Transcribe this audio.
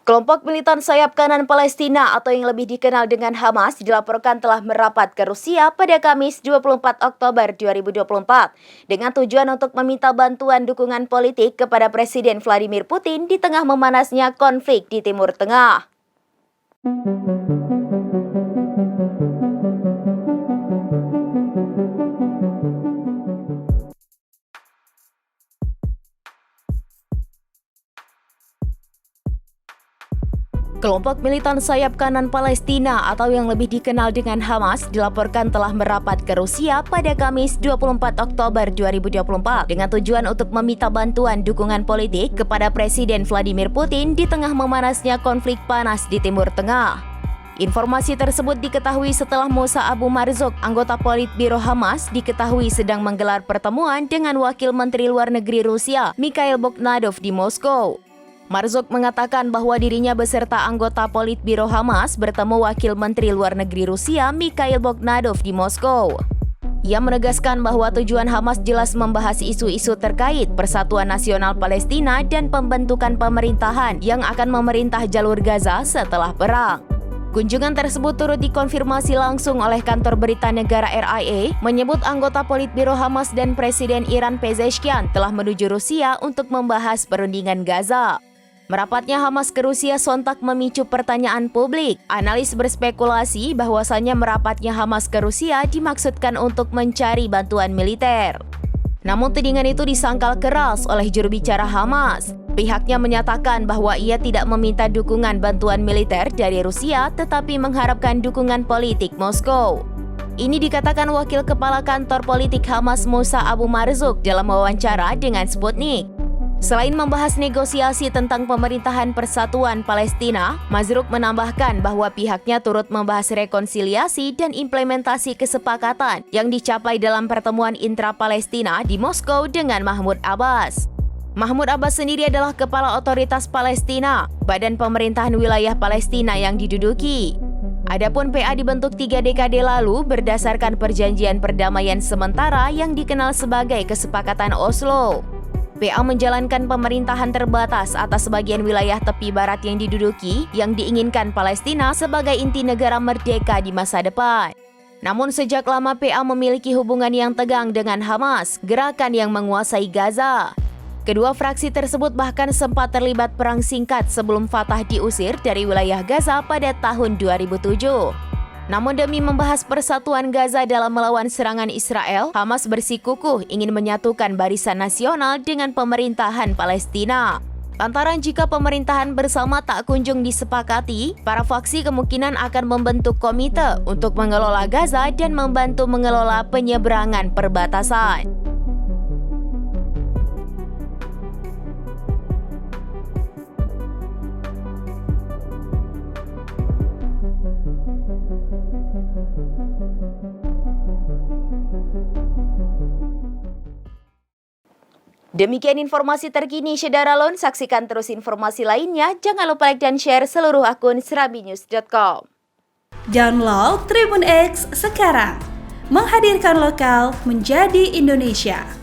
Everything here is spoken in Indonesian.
Kelompok militan sayap kanan Palestina atau yang lebih dikenal dengan Hamas dilaporkan telah merapat ke Rusia pada Kamis 24 Oktober 2024 dengan tujuan untuk meminta bantuan dukungan politik kepada Presiden Vladimir Putin di tengah memanasnya konflik di Timur Tengah. Kelompok militan sayap kanan Palestina atau yang lebih dikenal dengan Hamas dilaporkan telah merapat ke Rusia pada Kamis 24 Oktober 2024 dengan tujuan untuk meminta bantuan dukungan politik kepada Presiden Vladimir Putin di tengah memanasnya konflik panas di Timur Tengah. Informasi tersebut diketahui setelah Mossa Abu Marzouk, anggota Politbiro Hamas, diketahui sedang menggelar pertemuan dengan Wakil Menteri Luar Negeri Rusia, Mikhail Bogdanov di Moskow. Marzouk mengatakan bahwa dirinya beserta anggota Politbiro Hamas bertemu Wakil Menteri Luar Negeri Rusia Mikhail Bogdanov di Moskow. Ia menegaskan bahwa tujuan Hamas jelas membahas isu-isu terkait Persatuan Nasional Palestina dan pembentukan pemerintahan yang akan memerintah jalur Gaza setelah perang. Kunjungan tersebut turut dikonfirmasi langsung oleh kantor berita negara RIA, menyebut anggota Politbiro Hamas dan Presiden Iran Pezeshkian telah menuju Rusia untuk membahas perundingan Gaza. Merapatnya Hamas ke Rusia sontak memicu pertanyaan publik. Analis berspekulasi bahwasannya merapatnya Hamas ke Rusia dimaksudkan untuk mencari bantuan militer. Namun tudingan itu disangkal keras oleh juru bicara Hamas. Pihaknya menyatakan bahwa ia tidak meminta dukungan bantuan militer dari Rusia tetapi mengharapkan dukungan politik Moskow. Ini dikatakan Wakil Kepala Kantor Politik Hamas Mossa Abu Marzouk dalam wawancara dengan Sputnik. Selain membahas negosiasi tentang pemerintahan Persatuan Palestina, Marzouk menambahkan bahwa pihaknya turut membahas rekonsiliasi dan implementasi kesepakatan yang dicapai dalam pertemuan intra-Palestina di Moskow dengan Mahmud Abbas. Mahmud Abbas sendiri adalah kepala otoritas Palestina, badan pemerintahan wilayah Palestina yang diduduki. Adapun PA dibentuk 3 dekade lalu berdasarkan perjanjian perdamaian sementara yang dikenal sebagai Kesepakatan Oslo. PA menjalankan pemerintahan terbatas atas sebagian wilayah tepi barat yang diduduki yang diinginkan Palestina sebagai inti negara merdeka di masa depan. Namun sejak lama PA memiliki hubungan yang tegang dengan Hamas, gerakan yang menguasai Gaza. Kedua fraksi tersebut bahkan sempat terlibat perang singkat sebelum Fatah diusir dari wilayah Gaza pada tahun 2007. Namun demi membahas persatuan Gaza dalam melawan serangan Israel, Hamas bersikukuh ingin menyatukan barisan nasional dengan pemerintahan Palestina. Lantaran jika pemerintahan bersama tak kunjung disepakati, para faksi kemungkinan akan membentuk komite untuk mengelola Gaza dan membantu mengelola penyeberangan perbatasan. Demikian informasi terkini Saudara Lon, saksikan terus informasi lainnya. Jangan lupa like dan share seluruh akun serabinews.com. Download Tribun X sekarang, menghadirkan lokal menjadi Indonesia.